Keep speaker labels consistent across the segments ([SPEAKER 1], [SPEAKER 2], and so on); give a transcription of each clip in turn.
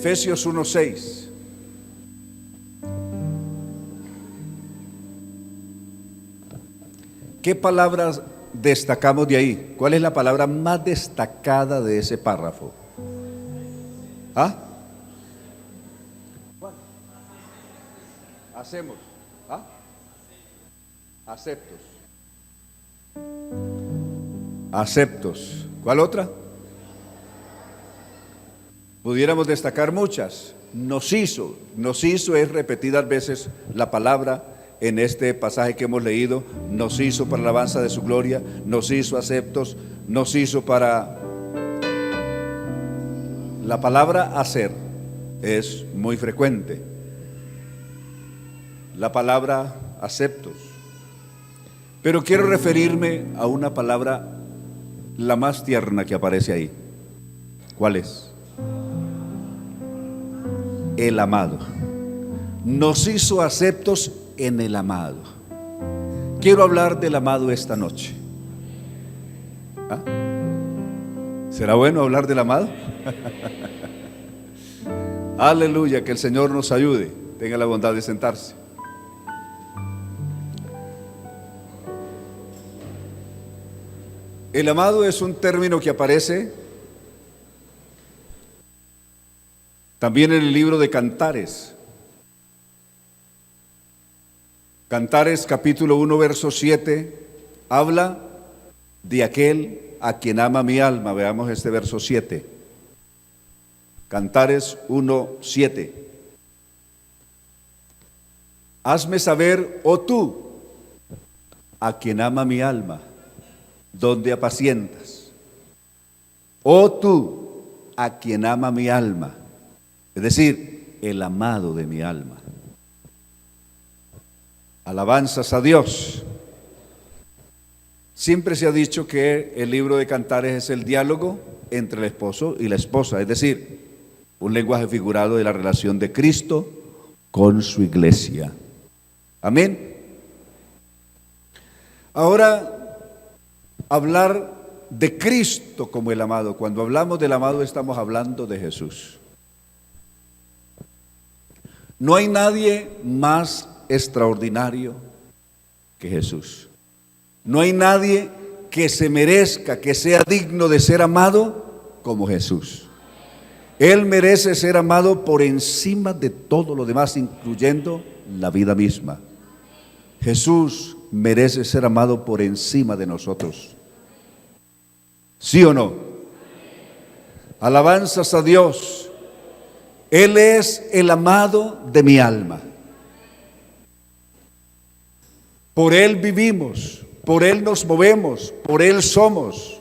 [SPEAKER 1] Efesios 1:6. ¿Qué palabras destacamos de ahí? ¿Cuál es la palabra más destacada de ese párrafo? ¿Ah? Hacemos. ¿Ah? Aceptos. Aceptos. ¿Cuál otra? Pudiéramos destacar muchas. Nos hizo es repetidas veces la palabra en este pasaje que hemos leído. Nos hizo para la alabanza de su gloria, nos hizo aceptos, nos hizo para... La palabra hacer es muy frecuente. La palabra aceptos. Pero quiero referirme a una palabra, la más tierna que aparece ahí. ¿Cuál es? El amado. Nos hizo aceptos en el amado. Quiero hablar del amado esta noche. ¿Ah? ¿Será bueno hablar del amado? Aleluya, que el Señor nos ayude. Tenga la bondad de sentarse. El amado es un término que aparece también en el libro de Cantares. Cantares capítulo 1 verso 7 habla de aquel a quien ama mi alma. Veamos este verso 7. Cantares 1:7. Hazme saber, oh tú, a quien ama mi alma, donde apacientas. Oh tú, a quien ama mi alma, es decir, el amado de mi alma. Alabanzas a Dios. Siempre se ha dicho que el libro de Cantares es el diálogo entre el esposo y la esposa, es decir, un lenguaje figurado de la relación de Cristo con su iglesia. Amén. Ahora, hablar de Cristo como el amado. Cuando hablamos del amado estamos hablando de Jesús. No hay nadie más extraordinario que Jesús. No hay nadie que se merezca, que sea digno de ser amado como Jesús. Él merece ser amado por encima de todo lo demás, incluyendo la vida misma. Jesús merece ser amado por encima de nosotros. ¿Sí o no? Alabanzas a Dios. Él es el amado de mi alma. Por Él vivimos, por Él nos movemos, por Él somos.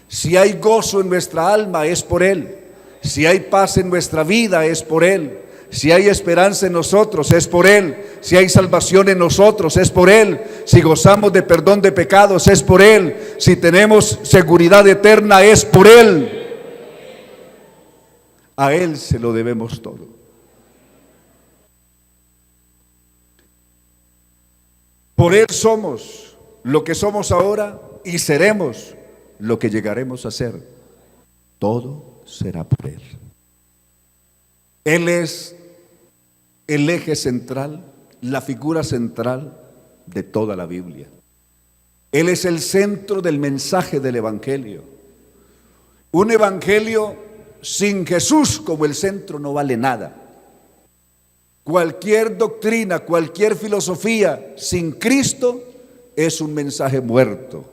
[SPEAKER 1] Si hay gozo en nuestra alma es por Él. Si hay paz en nuestra vida es por Él. Si hay esperanza en nosotros es por Él. Si hay salvación en nosotros es por Él. Si gozamos de perdón de pecados es por Él. Si tenemos seguridad eterna es por Él. A Él se lo debemos todo. Por Él somos lo que somos ahora y seremos lo que llegaremos a ser. Todo será por Él. Él es el eje central, la figura central de toda la Biblia. Él es el centro del mensaje del Evangelio. Un Evangelio sin Jesús como el centro no vale nada. Cualquier doctrina, cualquier filosofía sin Cristo es un mensaje muerto.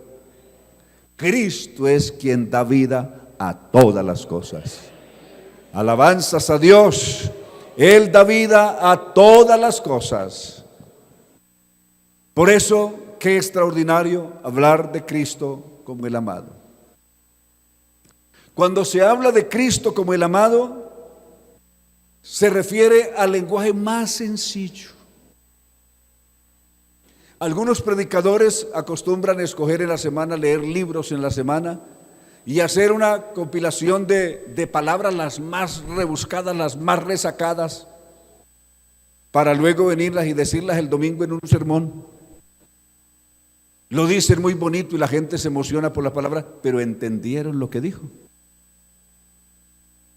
[SPEAKER 1] Cristo es quien da vida a todas las cosas. Alabanzas a Dios. Él da vida a todas las cosas. Por eso, qué extraordinario hablar de Cristo como el amado. Cuando se habla de Cristo como el amado, se refiere al lenguaje más sencillo. Algunos predicadores acostumbran a escoger en la semana, leer libros en la semana y hacer una compilación de palabras las más rebuscadas, las más resacadas, para luego venirlas y decirlas el domingo en un sermón. Lo dicen muy bonito y la gente se emociona por la palabra, pero ¿entendieron lo que dijo?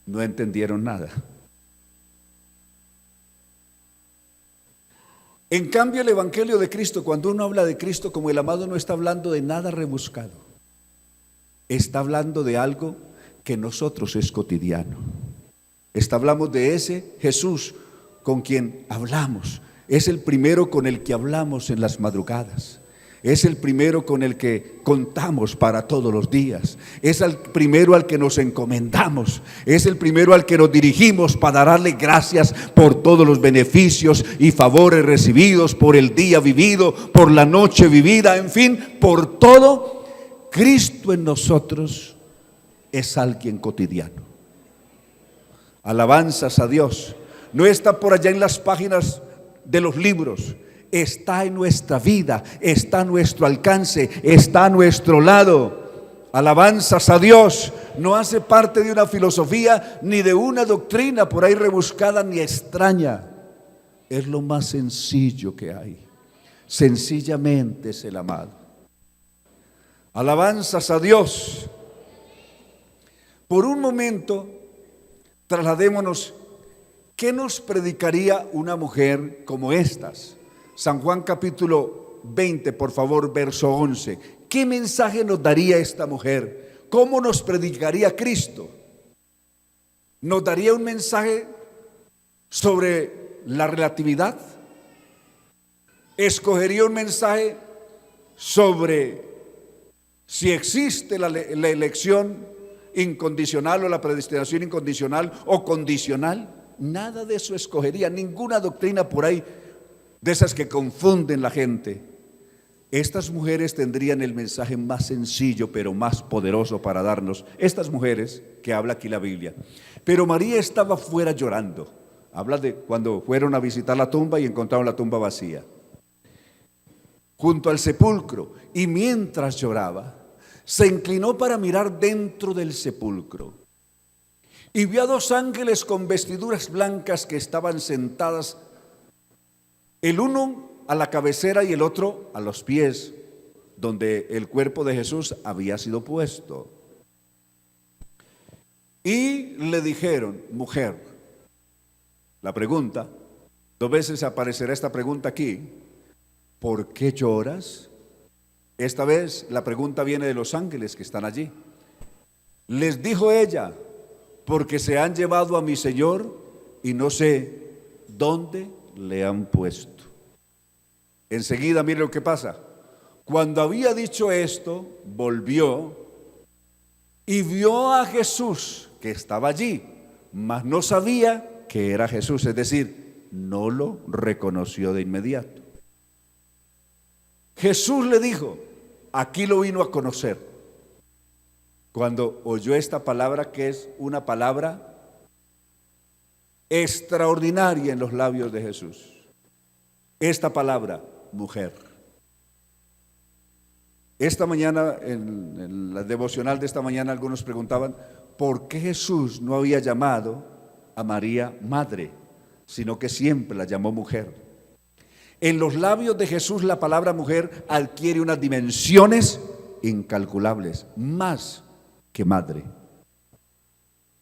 [SPEAKER 1] No entendieron nada. En cambio, el Evangelio de Cristo, cuando uno habla de Cristo como el amado, no está hablando de nada rebuscado. Está hablando de algo que nosotros es cotidiano. Hablamos de ese Jesús con quien hablamos. Es el primero con el que hablamos en las madrugadas. Es el primero con el que contamos para todos los días. Es el primero al que nos encomendamos. Es el primero al que nos dirigimos para darle gracias por todos los beneficios y favores recibidos, por el día vivido, por la noche vivida, en fin, por todo. Cristo en nosotros es alguien cotidiano. Alabanzas a Dios. No está por allá en las páginas de los libros. Está en nuestra vida, está a nuestro alcance, está a nuestro lado. Alabanzas a Dios. No hace parte de una filosofía ni de una doctrina por ahí rebuscada ni extraña. Es lo más sencillo que hay. Sencillamente es el amado. Alabanzas a Dios. Por un momento, trasladémonos. ¿Qué nos predicaría una mujer como estas? San Juan capítulo 20, por favor, verso 11. ¿Qué mensaje nos daría esta mujer? ¿Cómo nos predicaría Cristo? ¿Nos daría un mensaje sobre la relatividad? ¿Escogería un mensaje sobre si existe la elección incondicional o la predestinación incondicional o condicional? Nada de eso escogería, ninguna doctrina por ahí de esas que confunden la gente. Estas mujeres tendrían el mensaje más sencillo pero más poderoso para darnos, estas mujeres que habla aquí la Biblia. Pero María estaba fuera llorando. Habla de cuando fueron a visitar la tumba y encontraron la tumba vacía, junto al sepulcro, y mientras lloraba, se inclinó para mirar dentro del sepulcro y vio a dos ángeles con vestiduras blancas que estaban sentadas, el uno a la cabecera y el otro a los pies, donde el cuerpo de Jesús había sido puesto. Y le dijeron: mujer, la pregunta, 2 veces aparecerá esta pregunta aquí: ¿por qué lloras? Esta vez la pregunta viene de los ángeles que están allí. Les dijo ella: porque se han llevado a mi Señor y no sé dónde le han puesto. Enseguida, mire lo que pasa. Cuando había dicho esto, volvió y vio a Jesús que estaba allí, mas no sabía que era Jesús, es decir, no lo reconoció de inmediato. Jesús le dijo: aquí lo vino a conocer. Cuando oyó esta palabra, que es una palabra extraordinaria en los labios de Jesús, esta palabra, mujer. Esta mañana, en la devocional de esta mañana, algunos preguntaban por qué Jesús no había llamado a María madre, sino que siempre la llamó mujer. En los labios de Jesús la palabra mujer adquiere unas dimensiones incalculables, más que madre.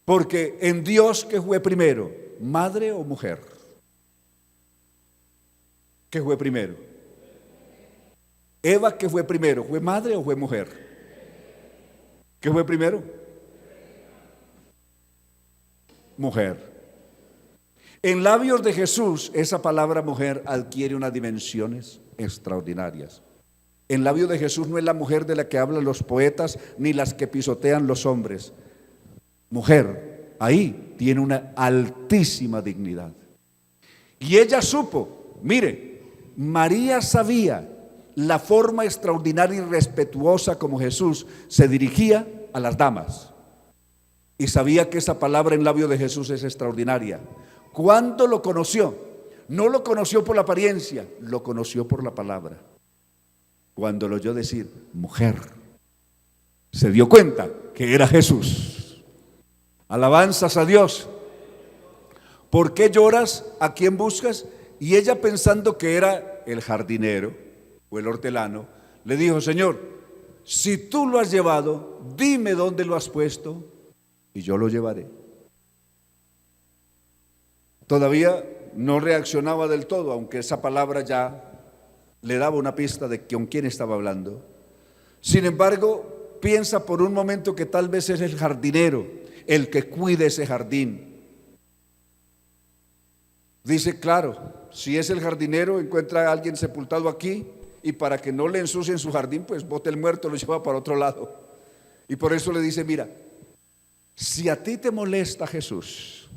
[SPEAKER 1] Porque en Dios, ¿qué fue primero? ¿Madre o mujer? ¿Qué fue primero? Eva, ¿qué fue primero? ¿Fue madre o fue mujer? ¿Qué fue primero? Mujer. En labios de Jesús, esa palabra mujer adquiere unas dimensiones extraordinarias. En labios de Jesús no es la mujer de la que hablan los poetas ni las que pisotean los hombres. Mujer, ahí tiene una altísima dignidad. Y ella supo, mire, María sabía la forma extraordinaria y respetuosa como Jesús se dirigía a las damas. Y sabía que esa palabra en labio de Jesús es extraordinaria. ¿Cuándo lo conoció? No lo conoció por la apariencia, lo conoció por la palabra. Cuando lo oyó decir mujer, se dio cuenta que era Jesús. Alabanzas a Dios. ¿Por qué lloras? ¿A quién buscas? Y ella, pensando que era el jardinero o el hortelano, le dijo: Señor, si tú lo has llevado, dime dónde lo has puesto y yo lo llevaré. Todavía no reaccionaba del todo, aunque esa palabra ya le daba una pista de con quién estaba hablando. Sin embargo, piensa por un momento que tal vez es el jardinero, el que cuide ese jardín. Dice, claro, si es el jardinero, encuentra a alguien sepultado aquí y para que no le ensucien su jardín, pues bote el muerto, lo lleva para otro lado. Y por eso le dice, mira, si a ti te molesta Jesús,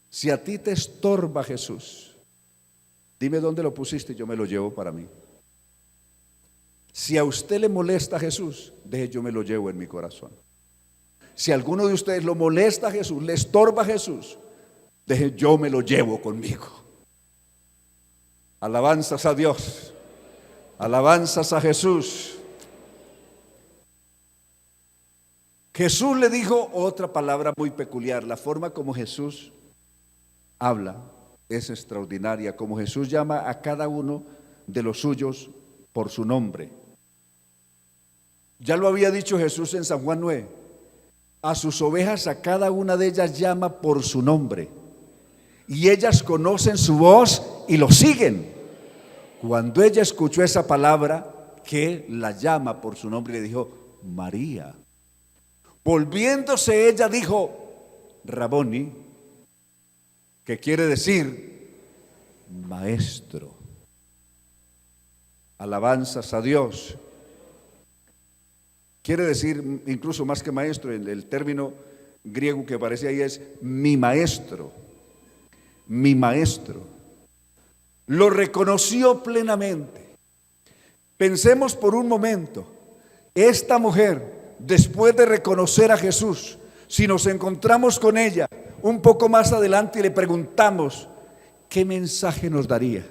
[SPEAKER 1] si a ti te estorba Jesús, dime dónde lo pusiste y yo me lo llevo para mí. Si a usted le molesta Jesús, deje yo me lo llevo en mi corazón. Si a alguno de ustedes lo molesta Jesús, le estorba Jesús, deje yo me lo llevo conmigo. Alabanzas a Dios, alabanzas a Jesús. Jesús le dijo otra palabra muy peculiar. La forma como Jesús habla es extraordinaria, como Jesús llama a cada uno de los suyos por su nombre. Ya lo había dicho Jesús en San Juan 9, a sus ovejas, a cada una de ellas llama por su nombre, y ellas conocen su voz y lo siguen. Cuando ella escuchó esa palabra, que la llama por su nombre, le dijo, María. Volviéndose ella dijo, Raboni, que quiere decir maestro. Alabanzas a Dios. Quiere decir incluso más que maestro, el término griego que aparece ahí es mi maestro. Mi maestro. Lo reconoció plenamente. Pensemos por un momento, esta mujer, después de reconocer a Jesús, si nos encontramos con ella un poco más adelante y le preguntamos, ¿qué mensaje nos daría?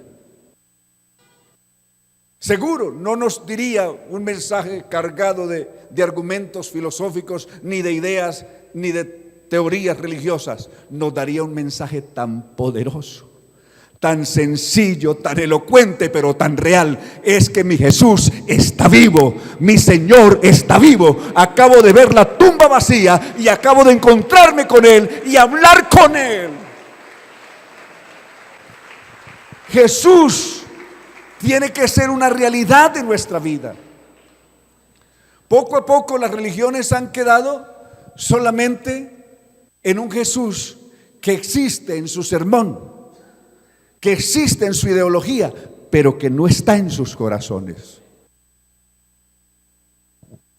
[SPEAKER 1] Seguro no nos diría un mensaje cargado de argumentos filosóficos, ni de ideas, ni de teorías religiosas. Nos daría un mensaje tan poderoso, tan sencillo, tan elocuente, pero tan real. Es que mi Jesús está vivo, mi Señor está vivo. Acabo de ver la tumba vacía y acabo de encontrarme con Él y hablar con Él. Jesús tiene que ser una realidad de nuestra vida. Poco a poco las religiones han quedado solamente en un Jesús que existe en su sermón, que existe en su ideología, pero que no está en sus corazones.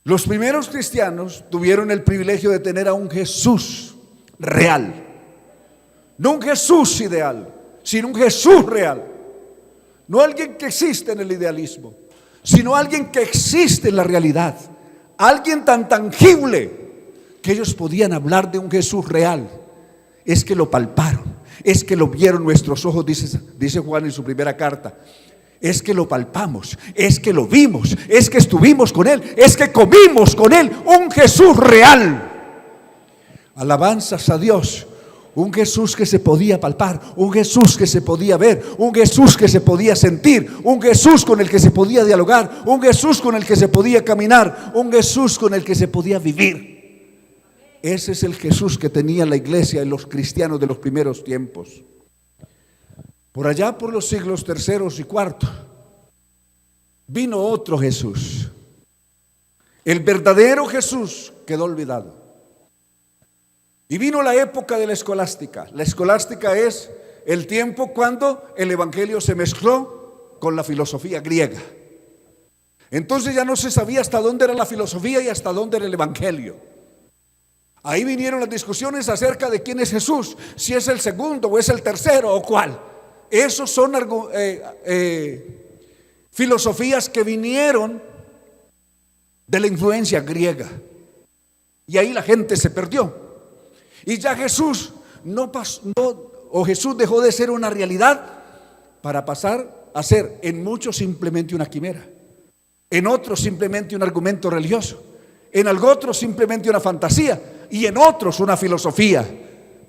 [SPEAKER 1] Los primeros cristianos tuvieron el privilegio de tener a un Jesús real, no un Jesús ideal, sino un Jesús real. No alguien que existe en el idealismo, sino alguien que existe en la realidad. Alguien tan tangible que ellos podían hablar de un Jesús real. Es que lo palparon, es que lo vieron nuestros ojos, dice Juan en su primera carta. Es que lo palpamos, es que lo vimos, es que estuvimos con Él, es que comimos con Él. Un Jesús real. Alabanzas a Dios. Un Jesús que se podía palpar, un Jesús que se podía ver, un Jesús que se podía sentir, un Jesús con el que se podía dialogar, un Jesús con el que se podía caminar, un Jesús con el que se podía vivir. Ese es el Jesús que tenía la iglesia y los cristianos de los primeros tiempos. Por allá por los siglos terceros y cuartos vino otro Jesús. El verdadero Jesús quedó olvidado. Y vino la época de la escolástica. La escolástica es el tiempo cuando el evangelio se mezcló con la filosofía griega. Entonces ya no se sabía hasta dónde era la filosofía y hasta dónde era el evangelio. Ahí vinieron las discusiones acerca de quién es Jesús, si es el segundo o es el tercero o cuál. Esos son filosofías que vinieron de la influencia griega. Y ahí la gente se perdió. Y ya Jesús Jesús dejó de ser una realidad para pasar a ser en muchos simplemente una quimera, en otros simplemente un argumento religioso, en algo otro simplemente una fantasía y en otros una filosofía.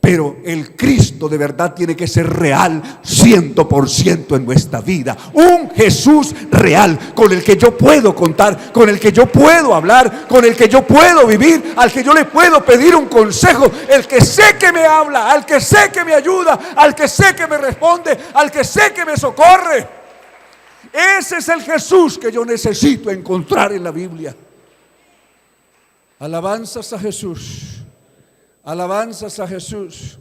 [SPEAKER 1] Pero el Cristo de verdad tiene que ser real 100% en nuestra vida. Un Jesús real con el que yo puedo contar, con el que yo puedo hablar, con el que yo puedo vivir, al que yo le puedo pedir un consejo, el que sé que me habla, al que sé que me ayuda, al que sé que me responde, al que sé que me socorre. Ese es el Jesús que yo necesito encontrar en la Biblia. Alabanzas a Jesús. Alabanzas a Jesús.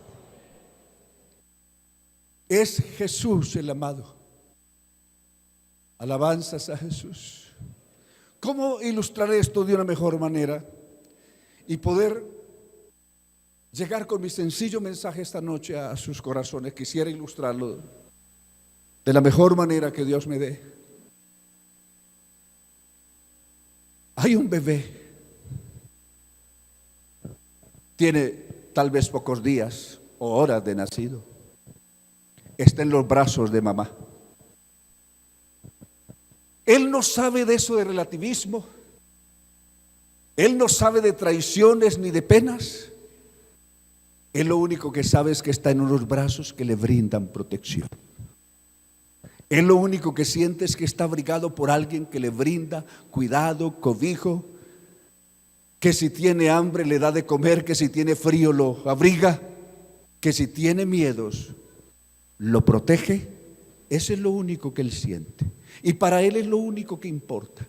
[SPEAKER 1] Es Jesús el amado. Alabanzas a Jesús. ¿Cómo ilustrar esto de una mejor manera y poder llegar con mi sencillo mensaje esta noche a sus corazones? Quisiera ilustrarlo de la mejor manera que Dios me dé. Hay un bebé. Tiene tal vez pocos días o horas de nacido. Está en los brazos de mamá. Él no sabe de eso de relativismo. Él no sabe de traiciones ni de penas. Él lo único que sabe es que está en unos brazos que le brindan protección. Él lo único que siente es que está abrigado por alguien que le brinda cuidado, cobijo, que si tiene hambre le da de comer, que si tiene frío lo abriga, que si tiene miedos lo protege. Eso es lo único que él siente. Y para él es lo único que importa.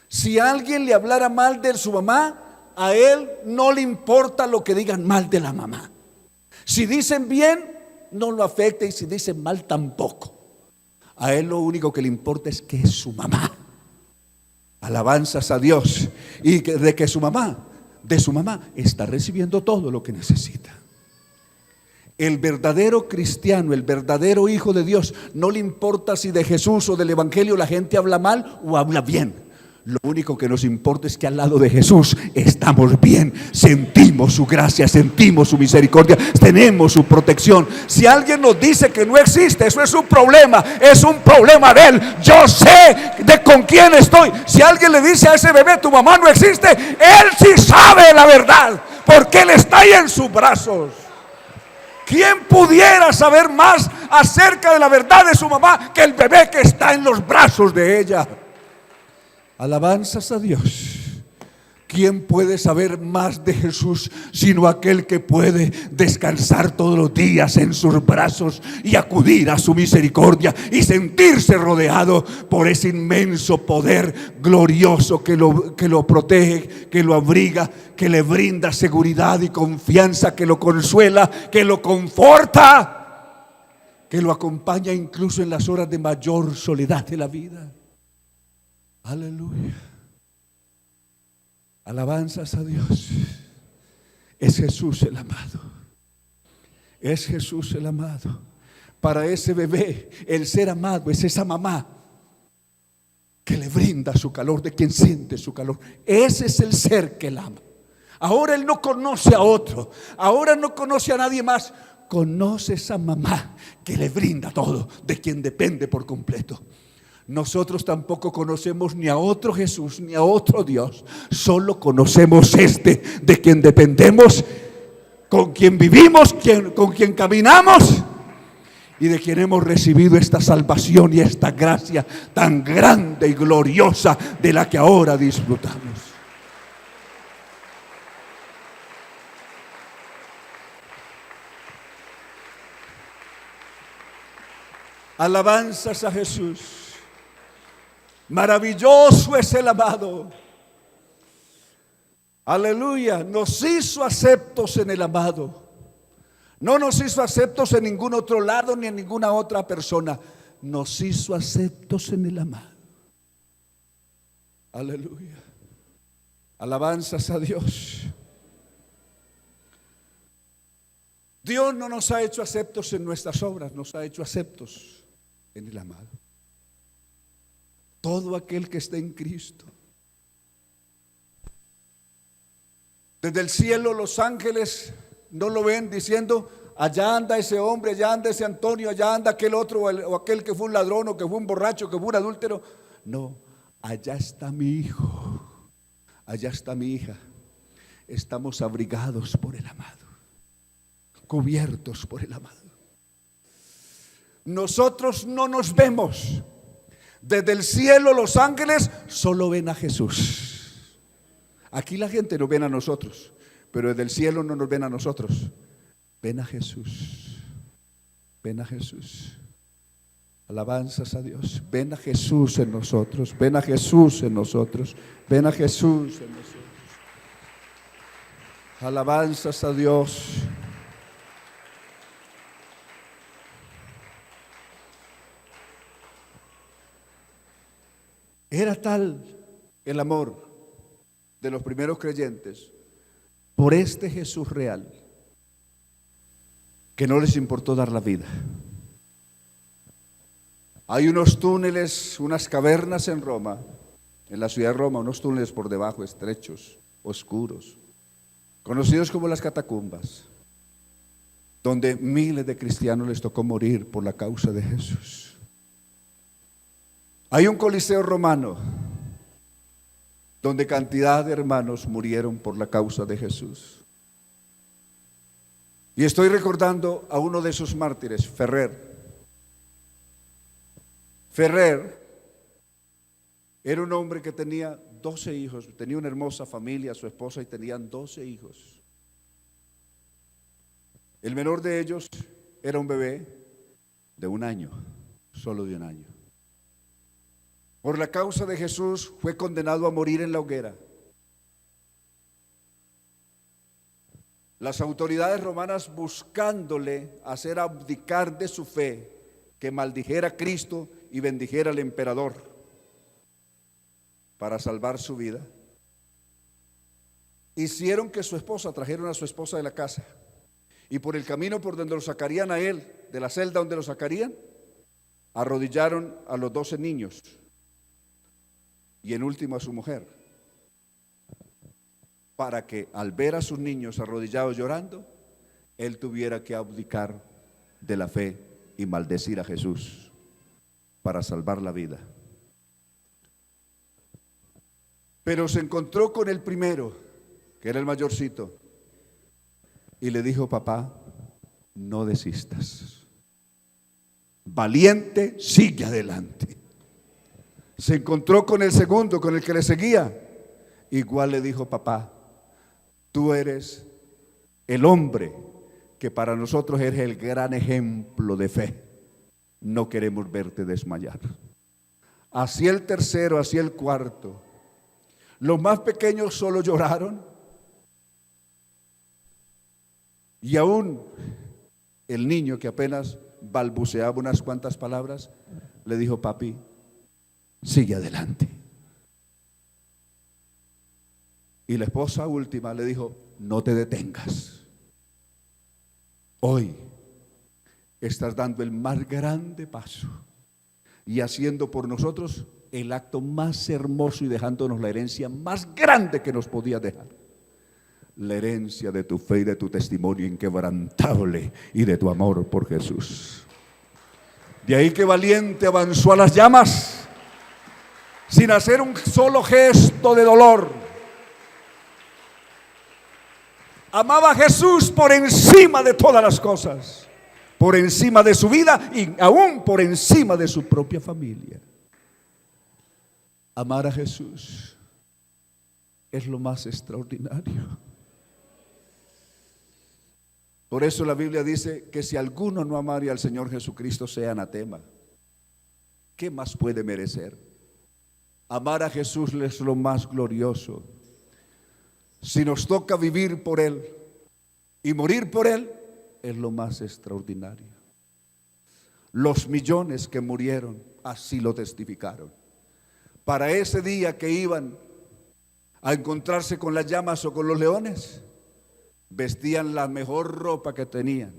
[SPEAKER 1] Si alguien le hablara mal de su mamá, a él no le importa lo que digan mal de la mamá. Si dicen bien, no lo afecta, y si dicen mal, tampoco. A él lo único que le importa es que es su mamá. Alabanzas a Dios. Y de que su mamá está recibiendo todo lo que necesita. El verdadero cristiano, el verdadero hijo de Dios, no le importa si de Jesús o del evangelio la gente habla mal o habla bien. Lo único que nos importa es que al lado de Jesús estamos bien, sentimos su gracia, sentimos su misericordia, tenemos su protección. Si alguien nos dice que no existe, eso es un problema de él. Yo sé de con quién estoy. Si alguien le dice a ese bebé, tu mamá no existe, él sí sabe la verdad, porque él está ahí en sus brazos. ¿Quién pudiera saber más acerca de la verdad de su mamá que el bebé que está en los brazos de ella? Alabanzas a Dios. ¿Quién puede saber más de Jesús sino aquel que puede descansar todos los días en sus brazos y acudir a su misericordia y sentirse rodeado por ese inmenso poder glorioso que lo protege, que lo abriga, que le brinda seguridad y confianza, que lo consuela, que lo conforta, que lo acompaña incluso en las horas de mayor soledad de la vida? Aleluya. Alabanzas a Dios. Es Jesús el amado. Es Jesús el amado. Para ese bebé, el ser amado es esa mamá que le brinda su calor, de quien siente su calor. Ese es el ser que él ama. Ahora él no conoce a otro. Ahora no conoce a nadie más. Conoce esa mamá que le brinda todo, de quien depende por completo. Nosotros tampoco conocemos ni a otro Jesús ni a otro Dios. Solo conocemos este de quien dependemos, con quien vivimos, con quien caminamos y de quien hemos recibido esta salvación y esta gracia tan grande y gloriosa de la que ahora disfrutamos. Alabanzas a Jesús. Maravilloso es el amado. Aleluya. Nos hizo aceptos en el amado. No nos hizo aceptos en ningún otro lado ni en ninguna otra persona. Nos hizo aceptos en el amado. Aleluya. Alabanzas a Dios. Dios no nos ha hecho aceptos en nuestras obras, nos ha hecho aceptos en el amado. Todo aquel que esté en Cristo. Desde el cielo los ángeles no lo ven diciendo: allá anda ese hombre, allá anda ese Antonio, allá anda aquel otro o aquel que fue un ladrón o que fue un borracho, que fue un adúltero. No, allá está mi hijo, allá está mi hija. Estamos abrigados por el amado. cubiertos por el amado. Nosotros no nos vemos. Desde el cielo los ángeles solo ven a Jesús. Aquí la gente nos ven a nosotros, pero desde el cielo no nos ven a nosotros. Ven a Jesús. Ven a Jesús. Alabanzas a Dios. Ven a Jesús en nosotros. Ven a Jesús en nosotros. Ven a Jesús en nosotros. Alabanzas a Dios. Era tal el amor de los primeros creyentes por este Jesús real que no les importó dar la vida. Hay unos túneles, unas cavernas en Roma, en la ciudad de Roma, unos túneles por debajo, estrechos, oscuros, conocidos como las catacumbas, donde miles de cristianos les tocó morir por la causa de Jesús. Hay un coliseo romano donde cantidad de hermanos murieron por la causa de Jesús. Y estoy recordando a uno de esos mártires, Ferrer. Ferrer era un hombre que tenía 12 hijos, tenía una hermosa familia, su esposa, y tenían 12 hijos. El menor de ellos era un bebé de 1 año, solo de 1 año. Por la causa de Jesús fue condenado a morir en la hoguera. Las autoridades romanas, buscándole hacer abdicar de su fe, que maldijera a Cristo y bendijera al emperador para salvar su vida, hicieron que trajeron a su esposa de la casa, y por el camino por donde lo sacarían a él, de la celda donde lo sacarían, arrodillaron a los 12 niños y en último a su mujer, para que al ver a sus niños arrodillados llorando, él tuviera que abdicar de la fe y maldecir a Jesús para salvar la vida. Pero se encontró con el primero, que era el mayorcito, y le dijo: papá, no desistas, valiente, sigue adelante. Se encontró con el segundo, con el que le seguía, igual le dijo: papá, tú eres el hombre que para nosotros eres el gran ejemplo de fe, no queremos verte desmayar. Así el tercero, así el cuarto. Los más pequeños solo lloraron, y aún el niño, que apenas balbuceaba unas cuantas palabras, le dijo: papi, sigue adelante. Y la esposa última le dijo: no te detengas. Hoy estás dando el más grande paso y haciendo por nosotros el acto más hermoso y dejándonos la herencia más grande que nos podía dejar. La herencia de tu fe y de tu testimonio inquebrantable y de tu amor por Jesús. De ahí que valiente avanzó a las llamas sin hacer un solo gesto de dolor. Amaba a Jesús por encima de todas las cosas, por encima de su vida y aún por encima de su propia familia. Amar a Jesús es lo más extraordinario. Por eso la Biblia dice que si alguno no amare al Señor Jesucristo, sea anatema. ¿Qué más puede merecer? Amar a Jesús es lo más glorioso. Si nos toca vivir por Él y morir por Él, es lo más extraordinario. Los millones que murieron así lo testificaron. Para ese día que iban a encontrarse con las llamas o con los leones, vestían la mejor ropa que tenían.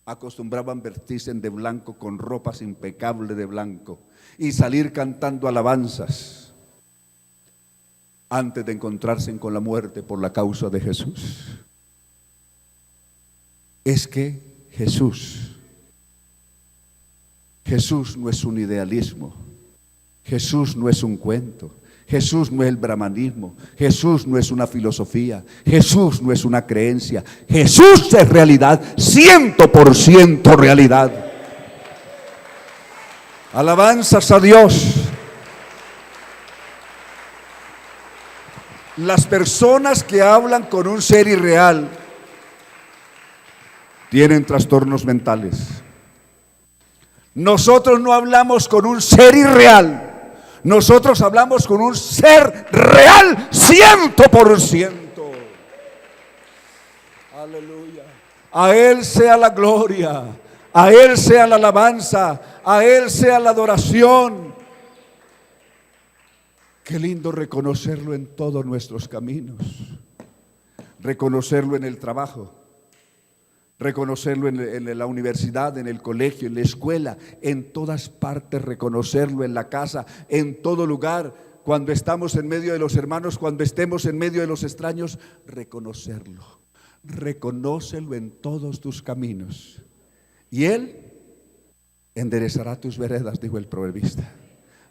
[SPEAKER 1] Acostumbraban vestirse de blanco, con ropas impecables de blanco, y salir cantando alabanzas antes de encontrarse con la muerte por la causa de Jesús. Es que Jesús no es un idealismo, Jesús no es un cuento, Jesús no es el brahmanismo, Jesús no es una filosofía, Jesús no es una creencia, Jesús es realidad, 100% realidad. Alabanzas a Dios. Las personas que hablan con un ser irreal tienen trastornos mentales. Nosotros no hablamos con un ser irreal. Nosotros hablamos con un ser real, 100%. Aleluya. A Él sea la gloria, a Él sea la alabanza, a Él sea la adoración. Qué lindo reconocerlo en todos nuestros caminos. Reconocerlo en el trabajo, reconocerlo en la universidad, en el colegio, en la escuela, en todas partes, reconocerlo en la casa, en todo lugar, cuando estamos en medio de los hermanos, cuando estemos en medio de los extraños, reconocerlo. Reconócelo en todos tus caminos y Él enderezará tus veredas, dijo el proverbista.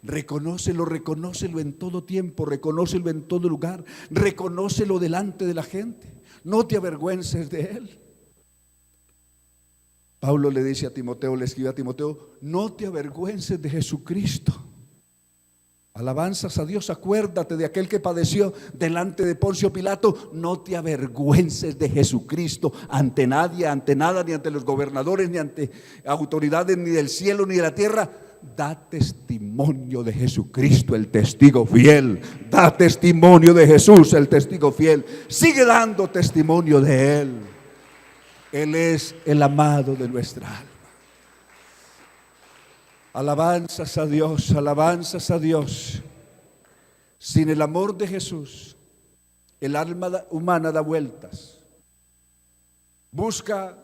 [SPEAKER 1] Reconócelo, reconócelo en todo tiempo, reconócelo en todo lugar, reconócelo delante de la gente, no te avergüences de Él. Pablo le dice a Timoteo, le escribe a Timoteo, no te avergüences de Jesucristo. Alabanzas a Dios, acuérdate de aquel que padeció delante de Poncio Pilato, no te avergüences de Jesucristo ante nadie, ante nada, ni ante los gobernadores, ni ante autoridades, ni del cielo, ni de la tierra. Da testimonio de Jesucristo, el testigo fiel. Da testimonio de Jesús, el testigo fiel. Sigue dando testimonio de Él. Él es el amado de nuestra alma. Alabanzas a Dios, alabanzas a Dios. Sin el amor de Jesús, el alma humana da vueltas. Busca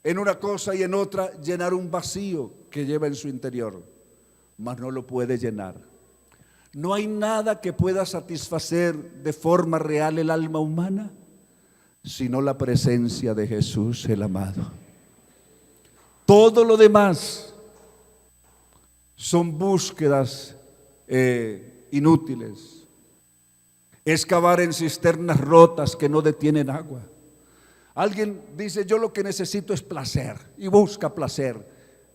[SPEAKER 1] en una cosa y en otra llenar un vacío que lleva en su interior, mas no lo puede llenar. No hay nada que pueda satisfacer de forma real el alma humana, sino la presencia de Jesús el amado. Todo lo demás son búsquedas inútiles. Es cavar en cisternas rotas que no detienen agua. Alguien dice, yo lo que necesito es placer, y busca placer,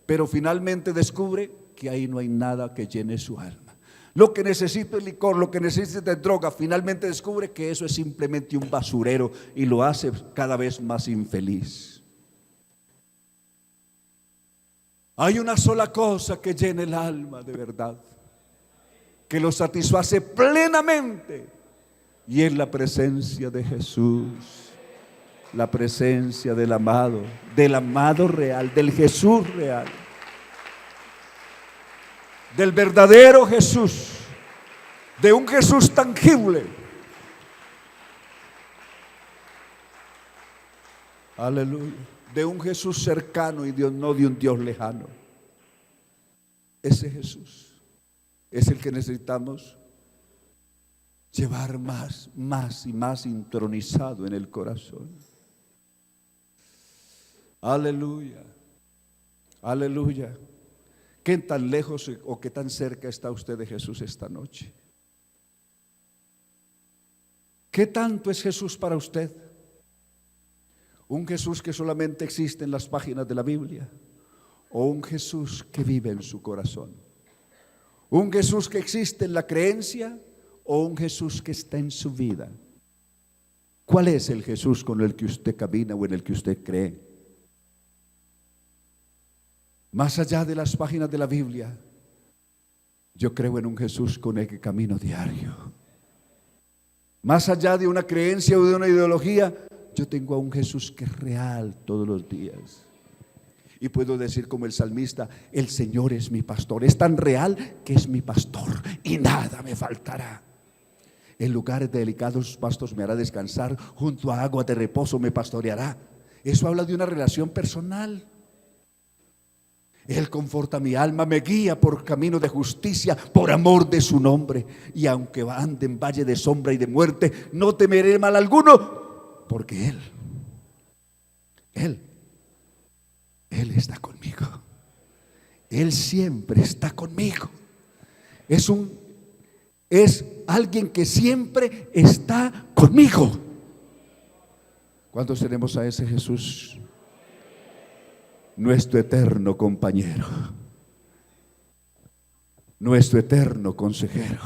[SPEAKER 1] pero finalmente descubre que ahí no hay nada que llene su alma. Lo que necesito es licor, lo que necesita es droga, finalmente descubre que eso es simplemente un basurero y lo hace cada vez más infeliz. Hay una sola cosa que llena el alma de verdad, que lo satisface plenamente, y es la presencia de Jesús. La presencia del amado real, del Jesús real, del verdadero Jesús, de un Jesús tangible. Aleluya. De un Jesús cercano y no de un Dios lejano. Ese Jesús es el que necesitamos llevar más y más intronizado en el corazón. Aleluya, aleluya. ¿Qué tan lejos o qué tan cerca está usted de Jesús esta noche? ¿Qué tanto es Jesús para usted? ¿Un Jesús que solamente existe en las páginas de la Biblia? ¿O un Jesús que vive en su corazón? ¿Un Jesús que existe en la creencia? ¿O un Jesús que está en su vida? ¿Cuál es el Jesús con el que usted camina o en el que usted cree? Más allá de las páginas de la Biblia, yo creo en un Jesús con el que camino diario. Más allá de una creencia o de una ideología, yo tengo a un Jesús que es real todos los días. Y puedo decir como el salmista, el Señor es mi pastor. Es tan real que es mi pastor y nada me faltará. En lugares de delicados pastos me hará descansar, junto a aguas de reposo me pastoreará. Eso habla de una relación personal. Él conforta mi alma, me guía por camino de justicia, por amor de su nombre. Y aunque ande en valle de sombra y de muerte, no temeré mal alguno, porque Él está conmigo. Él siempre está conmigo. Es un es alguien que siempre está conmigo. ¿Cuántos tenemos a ese Jesús? Nuestro eterno compañero, nuestro eterno consejero,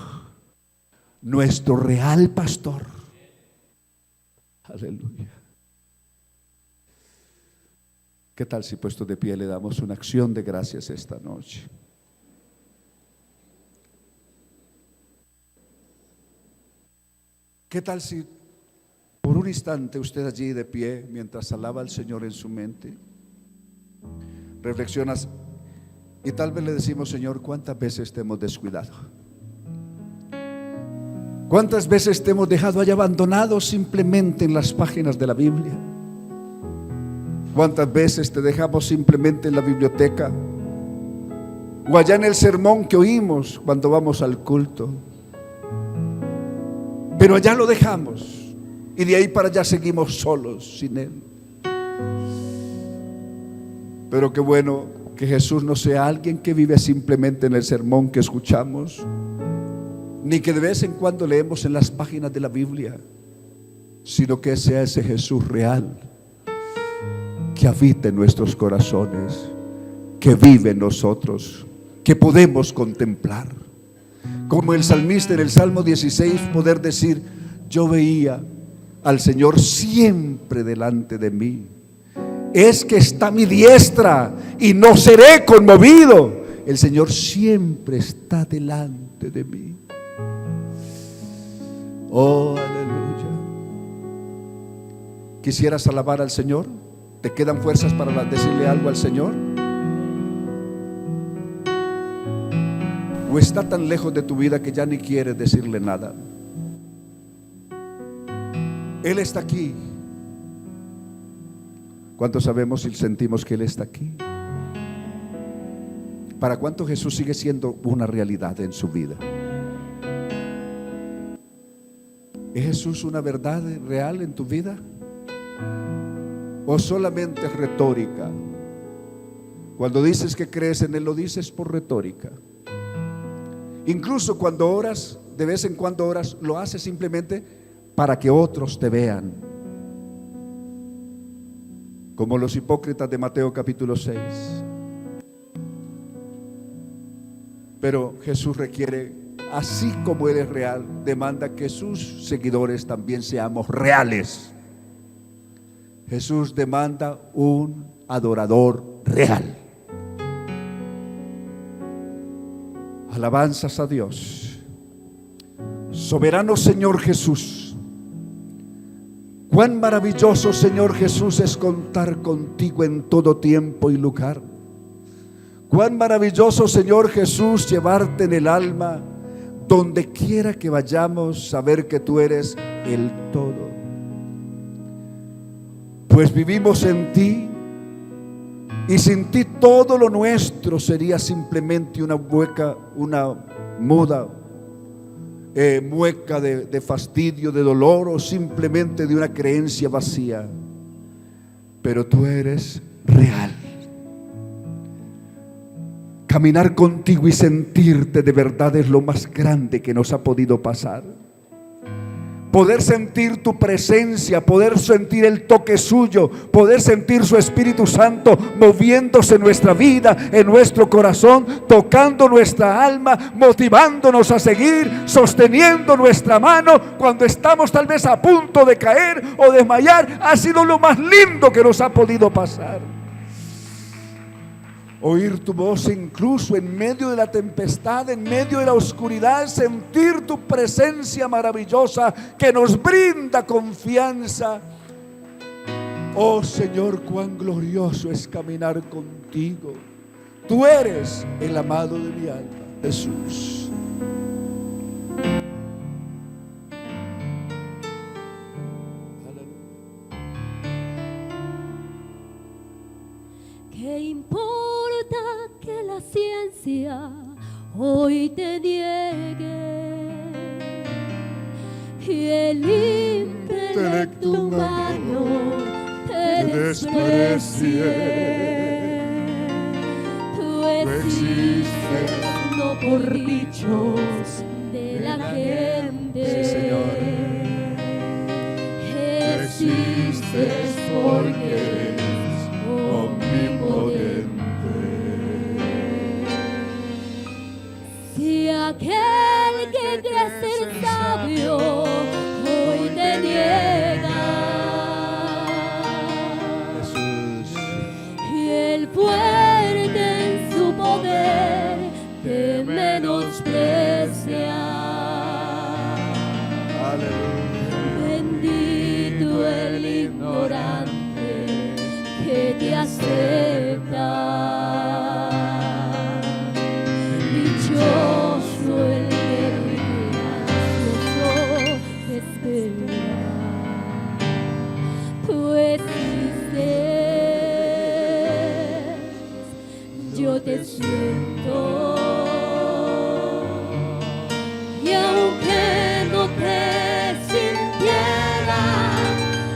[SPEAKER 1] nuestro real pastor. Aleluya. ¿Qué tal si puesto de pie le damos una acción de gracias esta noche? ¿Qué tal si por un instante usted allí de pie, mientras alaba al Señor en su mente, reflexionas y tal vez le decimos: Señor, ¿cuántas veces te hemos descuidado? ¿Cuántas veces te hemos dejado allá abandonado simplemente en las páginas de la Biblia? ¿Cuántas veces te dejamos simplemente en la biblioteca o allá en el sermón que oímos cuando vamos al culto? Pero allá lo dejamos y de ahí para allá seguimos solos sin Él. Pero qué bueno que Jesús no sea alguien que vive simplemente en el sermón que escuchamos, ni que de vez en cuando leemos en las páginas de la Biblia, sino que sea ese Jesús real que habita en nuestros corazones, que vive en nosotros, que podemos contemplar. Como el salmista en el Salmo 16 poder decir: yo veía al Señor siempre delante de mí. Es que está a mi diestra y no seré conmovido. El Señor siempre está delante de mí. Oh, aleluya. ¿Quisieras alabar al Señor? ¿Te quedan fuerzas para decirle algo al Señor? ¿O está tan lejos de tu vida que ya ni quieres decirle nada? Él está aquí. ¿Cuántos sabemos y sentimos que Él está aquí? ¿Para cuánto Jesús sigue siendo una realidad en su vida? ¿Es Jesús una verdad real en tu vida? ¿O solamente es retórica? Cuando dices que crees en Él, lo dices por retórica. Incluso cuando oras, de vez en cuando oras, lo haces simplemente para que otros te vean, como los hipócritas de Mateo capítulo 6. Pero Jesús requiere, así como Él es real, demanda que sus seguidores también seamos reales. Jesús demanda un adorador real. Alabanzas a Dios. Soberano Señor Jesús, cuán maravilloso, Señor Jesús, es contar contigo en todo tiempo y lugar. Cuán maravilloso, Señor Jesús, llevarte en el alma, donde quiera que vayamos, saber que tú eres el todo. Pues vivimos en ti, y sin ti todo lo nuestro sería simplemente una mueca de fastidio, de dolor, o simplemente de una creencia vacía. Pero tú eres real. Caminar contigo y sentirte de verdad es lo más grande que nos ha podido pasar. Poder sentir tu presencia, poder sentir el toque suyo, poder sentir su Espíritu Santo moviéndose en nuestra vida, en nuestro corazón, tocando nuestra alma, motivándonos a seguir, sosteniendo nuestra mano cuando estamos tal vez a punto de caer o desmayar. Ha sido lo más lindo que nos ha podido pasar. Oír tu voz incluso en medio de la tempestad, en medio de la oscuridad, sentir tu presencia maravillosa que nos brinda confianza. Oh Señor, cuán glorioso es caminar contigo. Tú eres el amado de mi alma, Jesús.
[SPEAKER 2] ¿Qué importa que la ciencia hoy te niegue y el intelecto humano te desprecie? Tú existes no por dichos de la gente
[SPEAKER 1] Sí, Señor.
[SPEAKER 2] Existes porque eres omnipotente. Si aquel que cree ser sabio hoy te niega,
[SPEAKER 1] Jesús.
[SPEAKER 2] y el fuerte en su poder te menosprecia.
[SPEAKER 1] Aleluya.
[SPEAKER 2] Bendito el ignorante que te acepta. Dichoso el que te espera. Tú existes, yo te siento. Y aunque no te sintiera,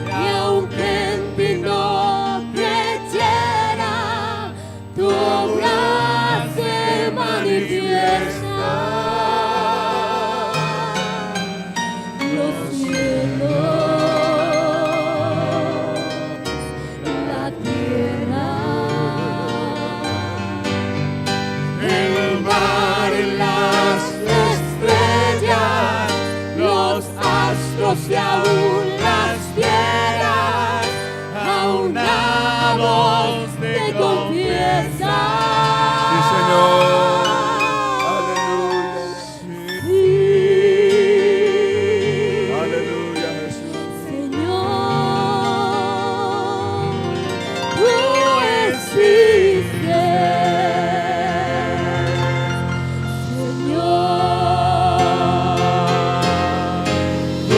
[SPEAKER 2] y aunque en ti no creyera, tu obra se manifiesta. Los cielos, la tierra, el mar y las estrellas, los astros y aún las piedras, a una voz te confiesan.
[SPEAKER 1] Sí, Señor. Aleluya.
[SPEAKER 2] Sí,
[SPEAKER 1] Aleluya, Jesús.
[SPEAKER 2] Señor, tú existes. Señor, tú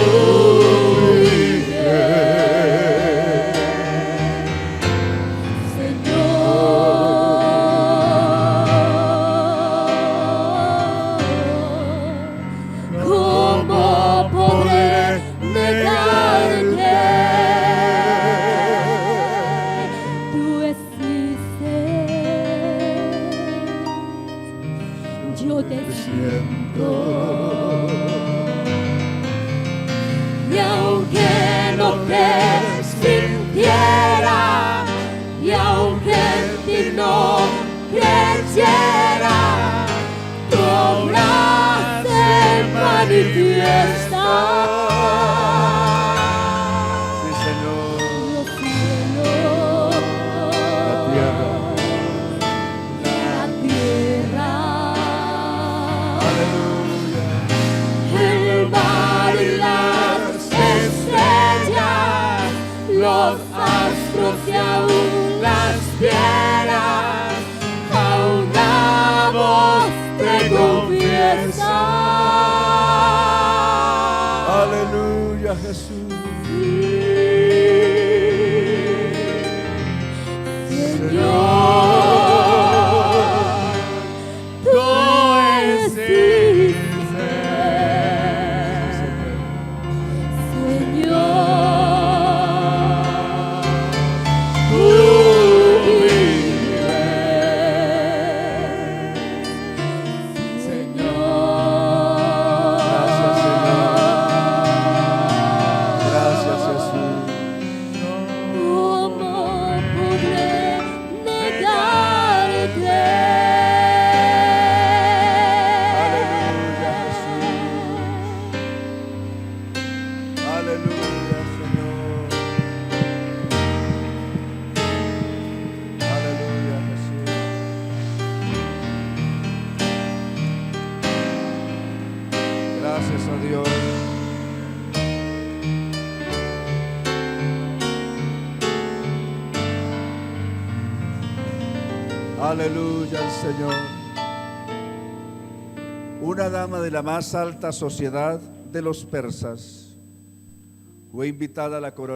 [SPEAKER 2] Señor, ¿cómo podré negarte? Tú existes, yo te siento. Y aunque no te sintiera, y aunque en ti no creyera, tu obra se manifiesta.
[SPEAKER 1] Sí, Señor.
[SPEAKER 2] Los cielos,
[SPEAKER 1] La tierra.
[SPEAKER 2] la tierra,
[SPEAKER 1] Aleluya.
[SPEAKER 2] el mar y las estrellas, los astros y aún las piedras, a una voz te confiesan.
[SPEAKER 1] Aleluya, Jesús.
[SPEAKER 2] Señor, tú existes. Señor, tú vives. Señor,
[SPEAKER 1] Gracias, Señor. Gracias, Jesús.
[SPEAKER 2] ¿cómo podré negarte?
[SPEAKER 1] Aleluya, Jesús. Aleluya, Señor. Aleluya, Jesús. Gracias a Dios. Aleluya al Señor. Una dama de la más alta sociedad de los persas fue invitada a la corona